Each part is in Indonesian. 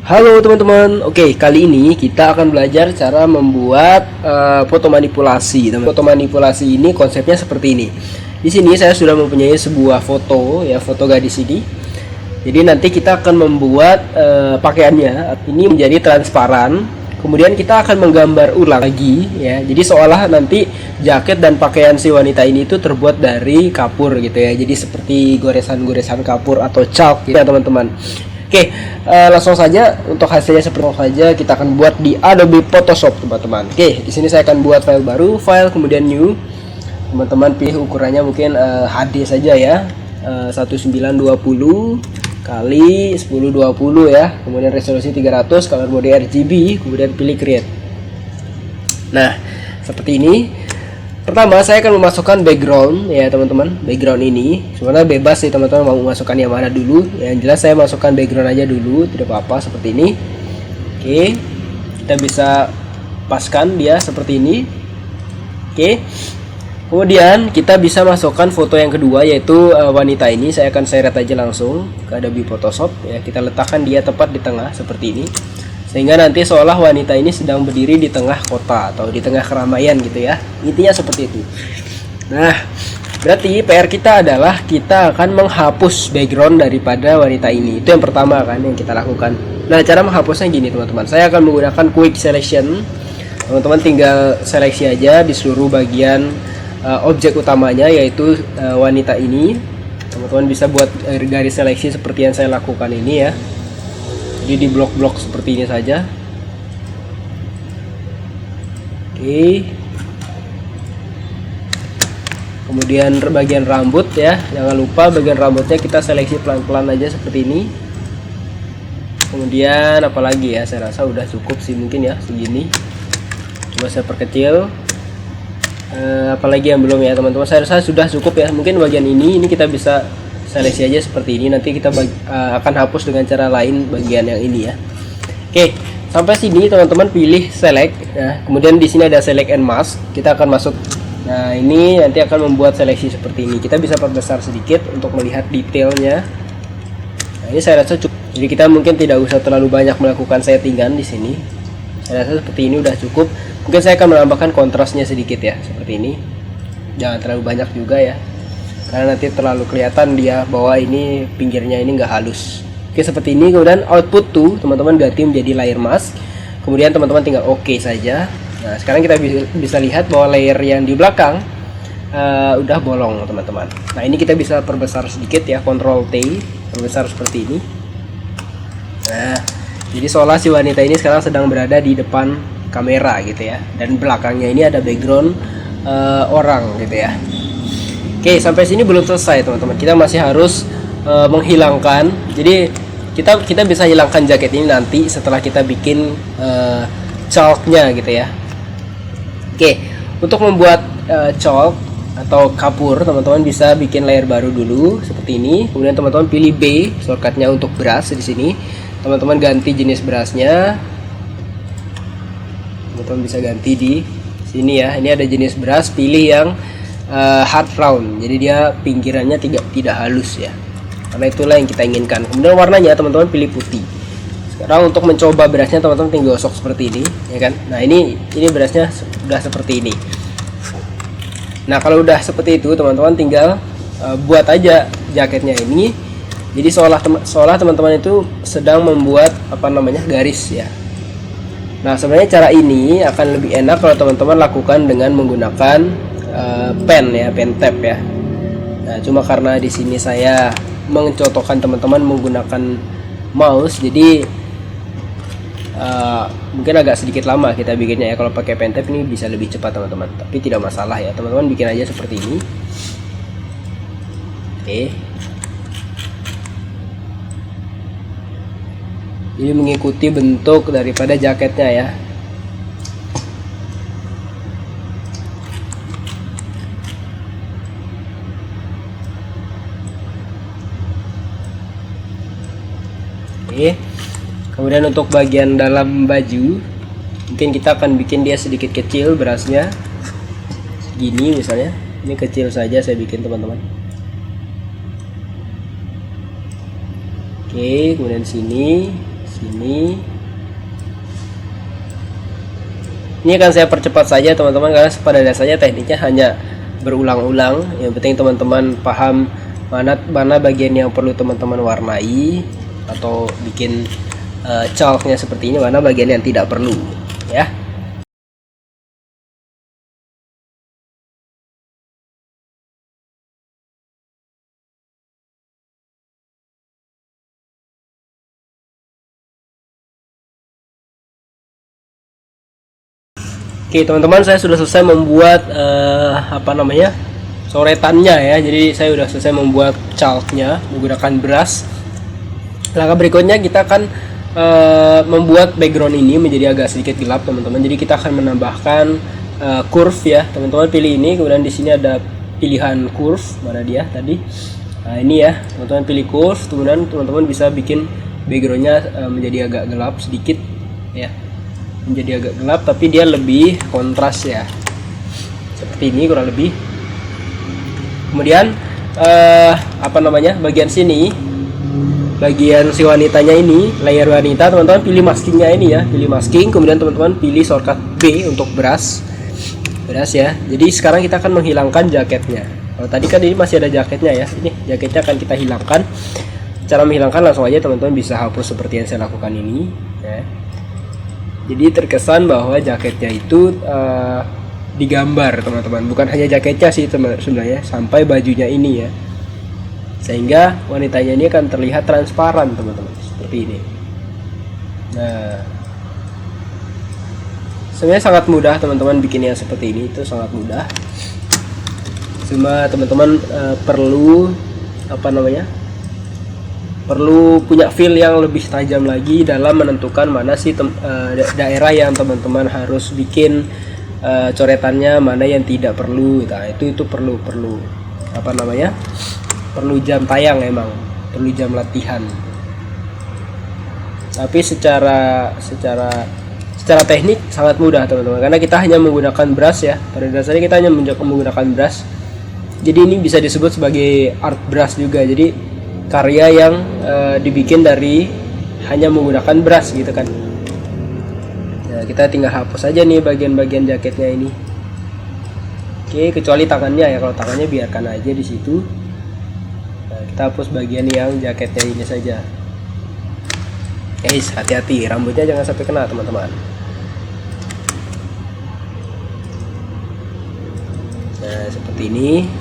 Halo teman-teman, oke kali ini kita akan belajar cara membuat foto manipulasi. Foto manipulasi ini konsepnya seperti ini. Di sini saya sudah mempunyai sebuah foto, ya foto gadis ini. Jadi nanti kita akan membuat pakaiannya ini menjadi transparan. Kemudian kita akan menggambar ulang lagi, ya. Jadi seolah nanti jaket dan pakaian si wanita ini itu terbuat dari kapur gitu ya. Jadi seperti goresan-goresan kapur atau chalk gitu ya teman-teman. Oke, langsung saja untuk hasilnya seperti saja kita akan buat di Adobe Photoshop teman-teman. Oke, di sini saya akan buat file baru, file kemudian new. Teman-teman pilih ukurannya mungkin HD saja ya, 1920 kali 1020 ya. Kemudian resolusi 300, color mode RGB, kemudian pilih create. Nah, seperti ini. Pertama saya akan memasukkan background ya teman-teman. Background ini sebenarnya bebas sih teman-teman mau memasukkan yang mana dulu. Yang jelas saya masukkan background aja dulu, tidak apa-apa seperti ini. Oke, kita bisa paskan dia seperti ini. Oke, kemudian kita bisa masukkan foto yang kedua yaitu wanita ini. Saya akan seret aja langsung ke Adobe Photoshop ya. Kita letakkan dia tepat di tengah seperti ini, sehingga nanti seolah wanita ini sedang berdiri di tengah kota atau di tengah keramaian gitu ya. Intinya seperti itu. Nah, berarti PR kita adalah kita akan menghapus background daripada wanita ini. Itu yang pertama kan yang kita lakukan. Nah, cara menghapusnya gini teman-teman. Saya akan menggunakan quick selection. Teman-teman tinggal seleksi aja di seluruh bagian objek utamanya yaitu wanita ini. Teman-teman bisa buat garis seleksi seperti yang saya lakukan ini ya. Jadi di blok-blok seperti ini saja. Oke. Kemudian bagian rambut ya, jangan lupa bagian rambutnya kita seleksi pelan-pelan aja seperti ini. Kemudian apalagi ya, saya rasa udah cukup sih mungkin ya segini. Coba saya perkecil. Apalagi yang belum ya teman-teman, saya rasa sudah cukup ya. Mungkin bagian ini kita bisa seleksi aja seperti ini. Nanti kita akan hapus dengan cara lain bagian yang ini ya. Oke, sampai sini teman-teman pilih select ya. Kemudian di sini ada select and mask. Kita akan masuk. Nah, ini nanti akan membuat seleksi seperti ini. Kita bisa perbesar sedikit untuk melihat detailnya. Nah, ini saya rasa cukup. Jadi kita mungkin tidak usah terlalu banyak melakukan settingan di sini. Saya rasa seperti ini udah cukup. Mungkin saya akan menambahkan kontrasnya sedikit ya, seperti ini. Jangan terlalu banyak juga ya, karena nanti terlalu kelihatan dia bahwa ini pinggirnya ini nggak halus. Oke, seperti ini. Kemudian output tuh teman-teman ganti menjadi layer mask. Kemudian teman-teman tinggal oke saja. Nah, sekarang kita bisa lihat bahwa layer yang di belakang udah bolong teman-teman. Nah, ini kita bisa perbesar sedikit ya, Ctrl T, perbesar seperti ini. Nah, jadi seolah si wanita ini sekarang sedang berada di depan kamera gitu ya, dan belakangnya ini ada background orang gitu ya. Oke, sampai sini belum selesai teman-teman. Kita masih harus menghilangkan. Jadi kita bisa hilangkan jaket ini nanti setelah kita bikin chalknya gitu ya. Oke, untuk membuat chalk atau kapur, teman-teman bisa bikin layer baru dulu seperti ini. Kemudian teman-teman pilih B, shortcutnya untuk brush di sini. Teman-teman ganti jenis brushnya. Teman-teman bisa ganti di sini ya. Ini ada jenis brush, pilih yang hard round, jadi dia pinggirannya tidak halus ya, karena itulah yang kita inginkan. Kemudian warnanya teman-teman pilih putih. Sekarang untuk mencoba brushnya teman-teman tinggal gosok seperti ini ya kan. Nah, ini brushnya sudah seperti ini. Nah, kalau udah seperti itu teman-teman tinggal buat aja jaketnya ini. Jadi seolah teman-teman itu sedang membuat garis ya. Nah, sebenarnya cara ini akan lebih enak kalau teman-teman lakukan dengan menggunakan pen ya, pen tab ya. Nah, cuma karena di sini saya mencontohkan teman-teman menggunakan mouse, jadi mungkin agak sedikit lama kita bikinnya ya. Kalau pakai pen tab ini bisa lebih cepat teman-teman, tapi tidak masalah ya. Teman-teman bikin aja seperti ini. Oke. Jadi mengikuti bentuk daripada jaketnya ya. Oke. Kemudian untuk bagian dalam baju, mungkin kita akan bikin dia sedikit kecil brushnya. Segini misalnya. Ini kecil saja saya bikin teman-teman. Oke, kemudian sini sini. Ini akan saya percepat saja teman-teman, karena pada dasarnya tekniknya hanya berulang-ulang. Yang penting teman-teman paham mana bagian yang perlu teman-teman warnai atau bikin chalknya seperti ini, mana bagian yang tidak perlu ya. Oke teman-teman, saya sudah selesai membuat coretannya ya. Jadi saya sudah selesai membuat chalknya menggunakan brush. Langkah berikutnya kita akan membuat background ini menjadi agak sedikit gelap teman-teman. Jadi kita akan menambahkan curve ya teman-teman. Pilih ini, kemudian di sini ada pilihan curve, mana dia tadi. Nah ini ya teman-teman, pilih curve, kemudian teman-teman bisa bikin backgroundnya menjadi agak gelap sedikit ya, menjadi agak gelap tapi dia lebih kontras ya, seperti ini kurang lebih. Kemudian bagian sini, bagian si wanitanya ini, layer wanita, teman-teman pilih maskingnya ini ya, pilih masking, kemudian teman-teman pilih shortcut B untuk brush ya. Jadi sekarang kita akan menghilangkan jaketnya. Kalau tadi kan ini masih ada jaketnya ya, ini jaketnya akan kita hilangkan. Cara menghilangkan langsung aja teman-teman bisa hapus seperti yang saya lakukan ini ya. Jadi terkesan bahwa jaketnya itu digambar teman-teman, bukan hanya jaketnya sih sebenarnya, sampai bajunya ini ya, sehingga wanitanya ini akan terlihat transparan teman-teman, seperti ini. Nah sebenarnya sangat mudah teman-teman bikin yang seperti ini, itu sangat mudah. Cuma teman-teman perlu perlu punya feel yang lebih tajam lagi dalam menentukan mana sih daerah yang teman-teman harus bikin coretannya, mana yang tidak perlu. Nah itu perlu perlu jam tayang, emang perlu jam latihan. Tapi secara teknik sangat mudah teman-teman, karena kita hanya menggunakan brush ya. Pada dasarnya kita hanya menggunakan brush, jadi ini bisa disebut sebagai art brush juga. Jadi karya yang dibikin dari hanya menggunakan brush gitu kan. Nah, kita tinggal hapus aja nih bagian-bagian jaketnya ini. Oke, kecuali tangannya ya. Kalau tangannya biarkan aja di situ. Nah, kita hapus bagian yang jaketnya ini saja. Guys, hati-hati, rambutnya jangan sampai kena teman-teman. Nah, seperti ini.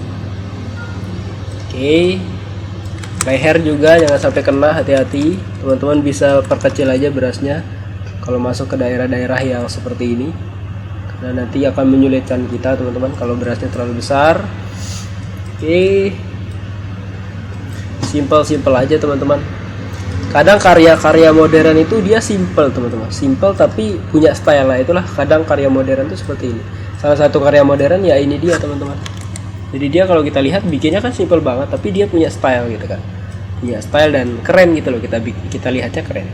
Oke. Leher juga jangan sampai kena, hati-hati teman-teman. Bisa perkecil aja brushnya kalau masuk ke daerah-daerah yang seperti ini, karena nanti akan menyulitkan kita teman-teman kalau brushnya terlalu besar. Oke, simple aja teman-teman. Kadang karya-karya modern itu dia simple teman-teman, simple tapi punya style lah. Itulah kadang karya modern itu seperti ini. Salah satu karya modern ya ini dia teman-teman. Jadi dia kalau kita lihat bikinnya kan simple banget, tapi dia punya style gitu kan, punya style dan keren gitu loh. Kita lihatnya keren,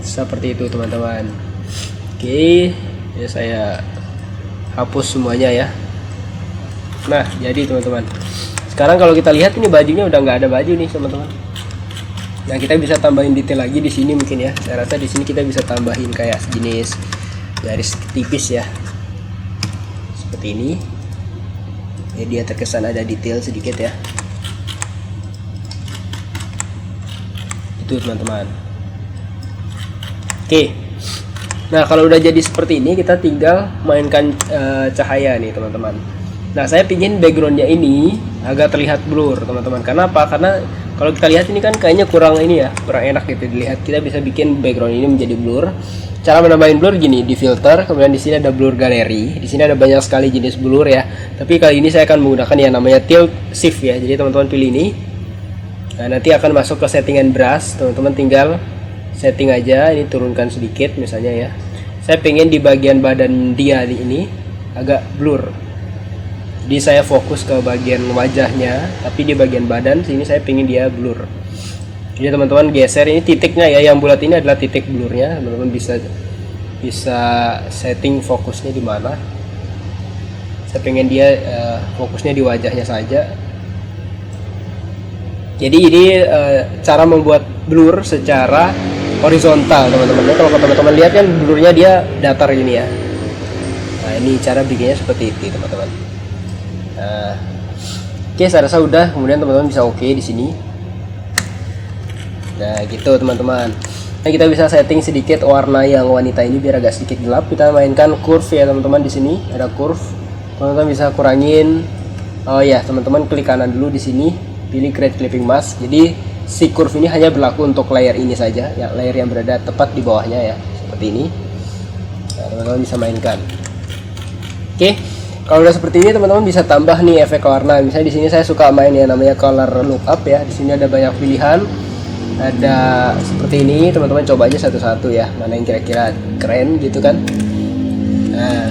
seperti itu teman-teman. Oke ya, saya hapus semuanya ya. Nah jadi teman-teman, sekarang kalau kita lihat ini bajunya udah nggak ada baju nih teman-teman. Nah kita bisa tambahin detail lagi di sini mungkin ya. Saya rasa di sini kita bisa tambahin kayak jenis garis tipis ya, seperti ini. Ya, dia terkesan ada detail sedikit ya. Itu teman-teman. Oke. Nah kalau udah jadi seperti ini, kita tinggal mainkan cahaya nih teman-teman. Nah saya pingin backgroundnya ini agak terlihat blur teman-teman. Karena apa? Karena kalau kita lihat ini kan kayaknya kurang ini ya, kurang enak gitu dilihat. Kita bisa bikin background ini menjadi blur. Cara menambahin blur gini, di filter, kemudian di sini ada blur galeri. Di sini ada banyak sekali jenis blur ya. Tapi kali ini saya akan menggunakan yang namanya tilt shift ya. Jadi teman-teman pilih ini. Nah, nanti akan masuk ke settingan brush. Teman-teman tinggal setting aja, ini turunkan sedikit misalnya ya. Saya pengen di bagian badan dia ini agak blur. Jadi saya fokus ke bagian wajahnya, tapi di bagian badan sini saya pengen dia blur. Jadi teman-teman geser ini titiknya ya, yang bulat ini adalah titik blurnya. Teman-teman bisa setting fokusnya di mana. Saya pengen dia fokusnya di wajahnya saja. Jadi ini cara membuat blur secara horizontal teman-teman. Kalau teman-teman lihat kan blurnya dia datar gini ya. Nah ini cara bikinnya seperti itu teman-teman. Nah, oke, saya rasa udah. Kemudian teman-teman bisa oke di sini. Nah gitu teman-teman. Nah kita bisa setting sedikit warna yang wanita ini biar agak sedikit gelap. Kita mainkan curve ya teman-teman. Di sini ada curve. Teman-teman bisa kurangin. Oh ya teman-teman, klik kanan dulu di sini, pilih create clipping mask. Jadi si curve ini hanya berlaku untuk layer ini saja, ya, layer yang berada tepat di bawahnya ya, seperti ini. Nah, teman-teman bisa mainkan. Oke, kalau udah seperti ini teman-teman bisa tambah nih efek warna. Misalnya di sini saya suka main ya namanya color lookup ya. Di sini ada banyak pilihan. Ada seperti ini, teman-teman coba aja satu-satu ya, mana yang kira-kira keren gitu kan. Nah,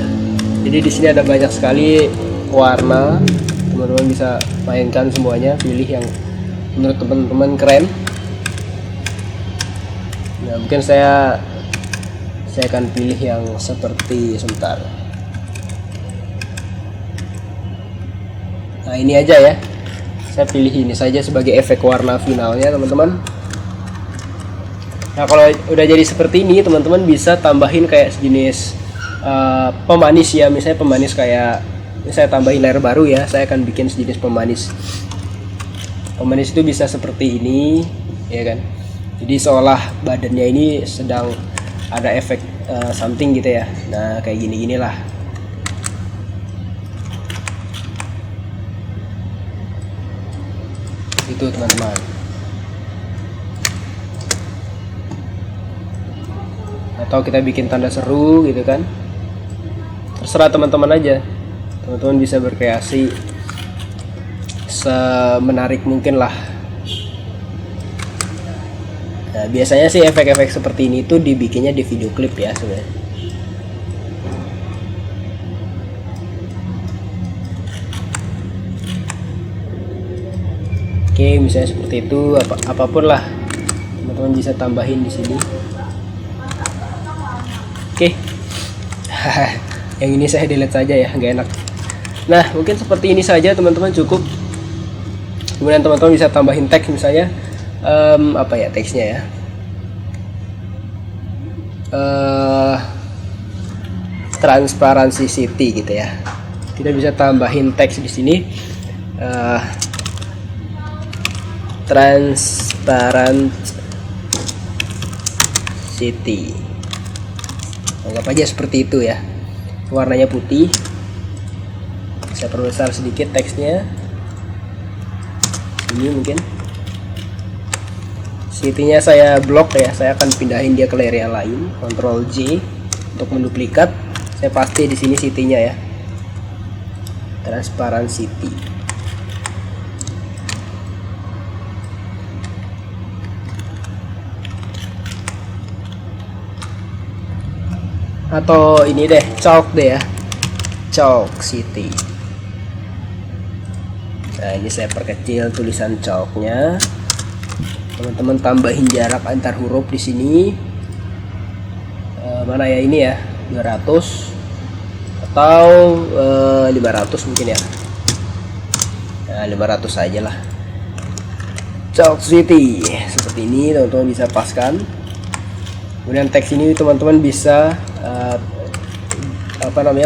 jadi di sini ada banyak sekali warna. Teman-teman bisa mainkan semuanya, pilih yang menurut teman-teman keren. Nah, mungkin saya akan pilih yang seperti sebentar. Nah, ini aja ya. Saya pilih ini saja sebagai efek warna finalnya, teman-teman. Nah, kalau udah jadi seperti ini, teman-teman bisa tambahin kayak sejenis pemanis ya. Misalnya pemanis kayak saya tambahin layer baru ya. Saya akan bikin sejenis pemanis. Pemanis itu bisa seperti ini, ya kan? Jadi seolah badannya ini sedang ada efek something gitu ya. Nah, kayak gini-gini lah. Itu teman-teman. Atau kita bikin tanda seru gitu kan? Terserah teman-teman aja. Teman-teman bisa berkreasi semenarik mungkin lah. Nah, biasanya sih efek-efek seperti ini tuh dibikinnya di video klip ya sebenarnya. Oke, misalnya seperti itu, apapun lah teman-teman bisa tambahin di sini. Oke. Yang ini saya delete saja ya, nggak enak. Nah, mungkin seperti ini saja teman-teman, cukup. Kemudian teman-teman bisa tambahin teks misalnya apa ya teksnya ya, transparansi city gitu ya. Kita bisa tambahin teks di sini, transparent city, anggap aja seperti itu ya. Warnanya putih. Saya perbesar sedikit teksnya. Ini mungkin city-nya saya blok ya. Saya akan pindahin dia ke layer yang lain. Ctrl J untuk menduplikat. Saya paste di sini city-nya ya. Transparent city. Atau ini deh, chalk deh ya. Chalk city. Nah, ini saya perkecil tulisan chalknya. Teman-teman tambahin jarak antar huruf di sini. Mana ya ini ya, 200 atau 500 mungkin ya. Nah, 500 saja lah. Chalk city seperti ini, teman-teman bisa paskan. Kemudian teks ini teman-teman bisa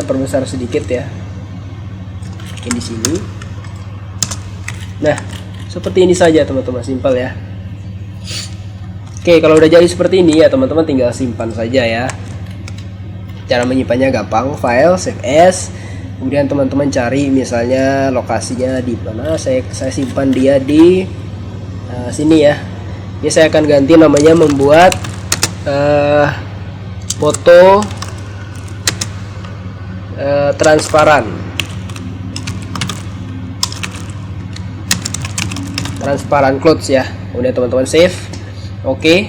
perbesar sedikit ya. Bikin di sini. Nah, seperti ini saja teman-teman, simpel ya. Oke, kalau udah jadi seperti ini ya teman-teman, tinggal simpan saja ya. Cara menyimpannya gampang, file, save as. Kemudian teman-teman cari misalnya lokasinya di mana. Saya simpan dia di sini ya. Ini saya akan ganti namanya, membuat foto transparan clothes ya. Kemudian teman-teman save. Oke.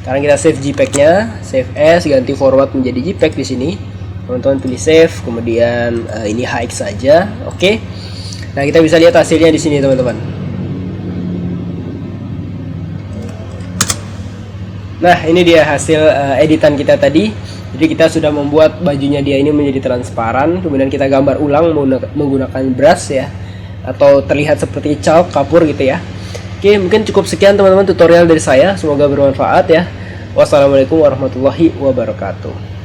Sekarang kita save JPEG-nya, save as, ganti format menjadi JPEG di sini. Teman-teman pilih save, kemudian ini hide saja. Oke. Nah, kita bisa lihat hasilnya di sini teman-teman. Nah, ini dia hasil editan kita tadi. Jadi kita sudah membuat bajunya dia ini menjadi transparan. Kemudian kita gambar ulang menggunakan brush ya, atau terlihat seperti chalk kapur gitu ya. Oke, mungkin cukup sekian teman-teman tutorial dari saya. Semoga bermanfaat ya. Wassalamualaikum warahmatullahi wabarakatuh.